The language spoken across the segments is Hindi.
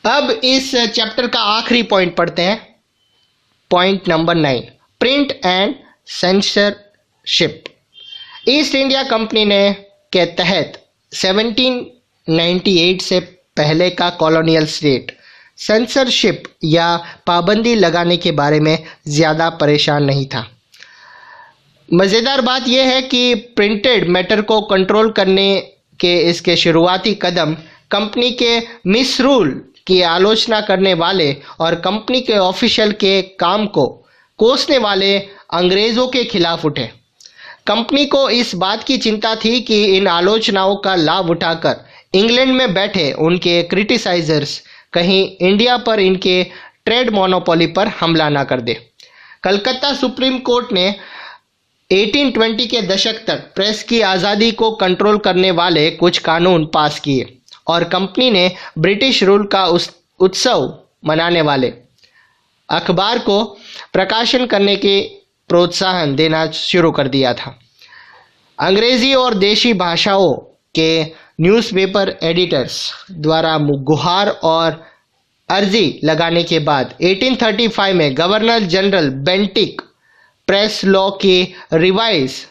अब इस चैप्टर का आखिरी पॉइंट पढ़ते हैं, point number 9, print and censorship. East India company ने के तहत 1798 से पहले का कॉलोनियल स्टेट सेंसरशिप या पाबंदी लगाने के बारे में ज़्यादा परेशान नहीं था। मज़ेदार बात यह है कि प्रिंटेड मैटर को कंट्रोल करने के इसके शुरुआती कदम कंपनी के मिसरूल की आलोचना करने वाले और कंपनी के ऑफिशियल के काम को कोसने वाले अंग्रेज़ों के खिलाफ उठे। कंपनी को इस बात की चिंता थी कि इन आलोचनाओं का लाभ उठाकर इंग्लैंड में बैठे उनके क्रिटिसाइजर्स कहीं इंडिया पर इनके ट्रेड मोनोपोली पर हमला ना कर दे। कलकत्ता सुप्रीम कोर्ट ने 1820 के दशक तक प्रेस की आज़ादी को कंट्रोल करने वाले कुछ कानून पास किए और कंपनी ने ब्रिटिश रूल का उत्सव मनाने वाले अखबार को प्रकाशन करने के प्रोत्साहन देना शुरू कर दिया था। अंग्रेजी और देशी भाषाओं के न्यूज़पेपर एडिटर्स द्वारा गुहार और अर्जी लगाने के बाद 1835 में governor general Bentinck press law की रिवाइज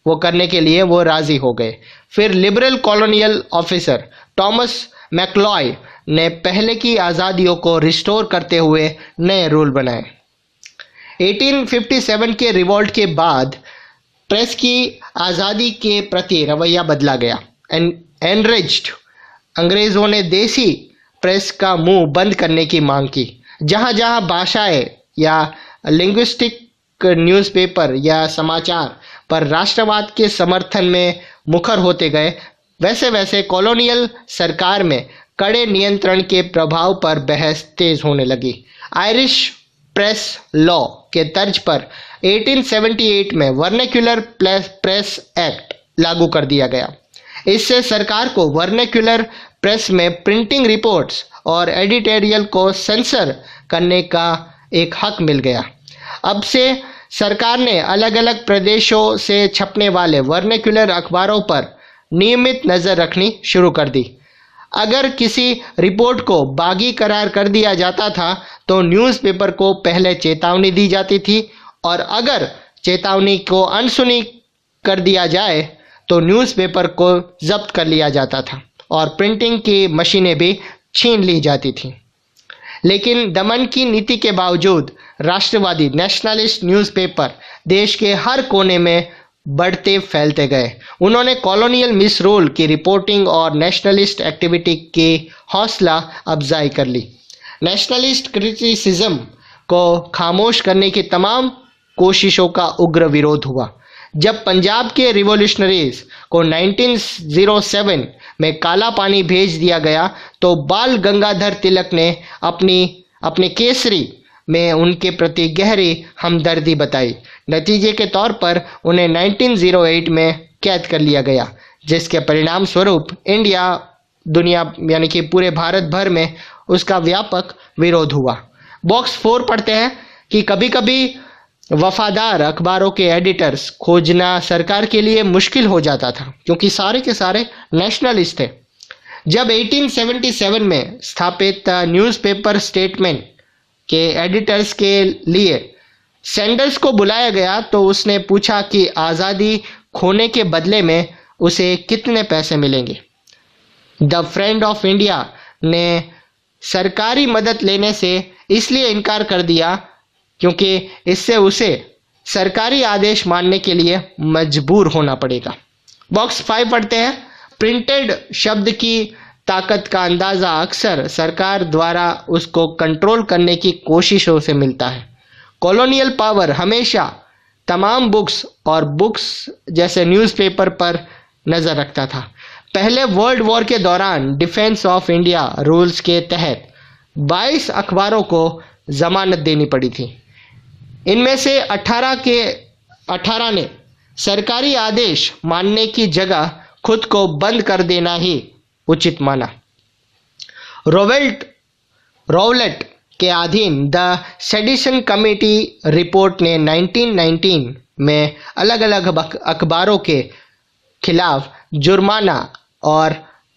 करने के लिए वो राजी हो गए। फिर liberal colonial officer Thomas McCloy ने पहले की आज़ादियों को रिस्टोर करते हुए नए रूल बनाए। 1857 के रिवॉल्ट के बाद प्रेस की आज़ादी के प्रति रवैया बदला गया। एनरेज्ड अंग्रेज़ों ने देसी प्रेस का मुंह बंद करने की मांग की। जहां जहां भाषाएं या लिंग्विस्टिक न्यूज़पेपर या समाचार पर राष्ट्रवाद के समर्थन में मुखर होते गए, वैसे वैसे कॉलोनियल सरकार में कड़े नियंत्रण के प्रभाव पर बहस तेज होने लगी। आयरिश प्रेस लॉ के तर्ज पर 1878 में वर्नेक्युलर प्रेस एक्ट लागू कर दिया गया। इससे सरकार को वर्नेक्युलर प्रेस में प्रिंटिंग रिपोर्ट्स और एडिटोरियल को सेंसर करने का एक हक मिल गया। अब से सरकार ने अलग अलग प्रदेशों से छपने वाले वर्नेक्युलर अखबारों पर नियमित नज़र रखनी शुरू कर दी। अगर किसी रिपोर्ट को बागी करार कर दिया जाता था तो न्यूज़पेपर को पहले चेतावनी दी जाती थी, और अगर चेतावनी को अनसुनी कर दिया जाए तो न्यूज़पेपर को जब्त कर लिया जाता था और प्रिंटिंग की मशीनें भी छीन ली जाती थीं। लेकिन दमन की नीति के बावजूद राष्ट्रवादी नेशनलिस्ट न्यूज़पेपर देश के हर कोने में बढ़ते फैलते गए। उन्होंने कॉलोनियल मिसरूल की रिपोर्टिंग और नेशनलिस्ट एक्टिविटी की हौसला अफजाई कर ली। नेशनलिस्ट क्रिटिसिज्म को खामोश करने की तमाम कोशिशों का उग्र विरोध हुआ। जब पंजाब के रिवॉल्यूशनरीज को 1907 में काला पानी भेज दिया गया तो बाल गंगाधर तिलक ने अपने केसरी में उनके प्रति गहरी हमदर्दी बताई। नतीजे के तौर पर उन्हें 1908 में कैद कर लिया गया, जिसके परिणाम स्वरूप दुनिया यानी कि पूरे भारत भर में उसका व्यापक विरोध हुआ। बॉक्स 4 पढ़ते हैं कि कभी कभी वफादार अखबारों के एडिटर्स खोजना सरकार के लिए मुश्किल हो जाता था, क्योंकि सारे के सारे नेशनलिस्ट थे। जब 1877 में स्थापित न्यूज़पेपर स्टेटमेंट के एडिटर्स के लिए सैंडर्स को बुलाया गया तो उसने पूछा कि आज़ादी खोने के बदले में उसे कितने पैसे मिलेंगे। द फ्रेंड ऑफ इंडिया ने सरकारी मदद लेने से इसलिए इनकार कर दिया क्योंकि इससे उसे सरकारी आदेश मानने के लिए मजबूर होना पड़ेगा। बॉक्स 5 पढ़ते हैं। प्रिंटेड शब्द की ताकत का अंदाज़ा अक्सर सरकार द्वारा उसको कंट्रोल करने की कोशिशों से मिलता है। कॉलोनियल पावर हमेशा तमाम बुक्स जैसे न्यूज़पेपर पर नज़र रखता था। पहले वर्ल्ड वॉर के दौरान डिफेंस ऑफ इंडिया रूल्स के तहत 22 अखबारों को जमानत देनी पड़ी थी। इनमें से 18 ने सरकारी आदेश मानने की जगह खुद को बंद कर देना ही उचित माना। रोवलेट के अधीन द सेडिशन कमेटी रिपोर्ट ने 1919 में अलग अलग अखबारों के खिलाफ जुर्माना और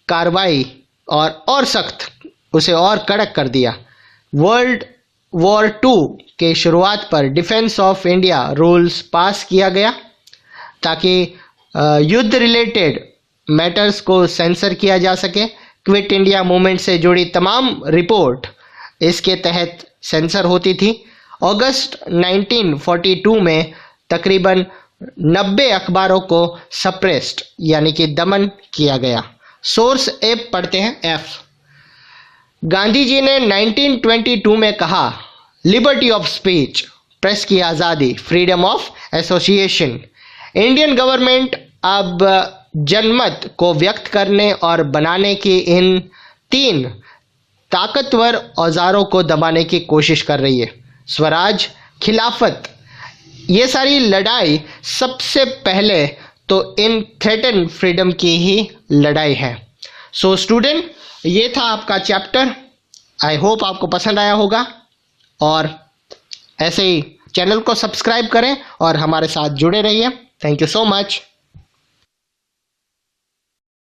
कार्रवाई और सख्त उसे और कड़क कर दिया। वर्ल्ड वॉर 2 के शुरुआत पर डिफेंस ऑफ इंडिया रूल्स पास किया गया ताकि युद्ध रिलेटेड मैटर्स को सेंसर किया जा सके। क्विट इंडिया मूवमेंट से जुड़ी तमाम रिपोर्ट इसके तहत सेंसर होती थी। अगस्त 1942 में तकरीबन 90 अखबारों को सप्रेस्ड यानी कि दमन किया गया। सोर्स ए पढ़ते हैं एफ। गांधी जी ने 1922 में कहा, लिबर्टी ऑफ स्पीच, प्रेस की आज़ादी, freedom of association. Indian government अब जनमत को व्यक्त करने और बनाने की इन 3 ताकतवर औजारों को दबाने की कोशिश कर रही है। स्वराज, खिलाफत, ये सारी लड़ाई सबसे पहले तो इन थ्रेटन फ्रीडम की ही लड़ाई है। सो स्टूडेंट, ये था आपका चैप्टर। आई होप आपको पसंद आया होगा और ऐसे ही चैनल को सब्सक्राइब करें और हमारे साथ जुड़े रहिए। Thank you so much.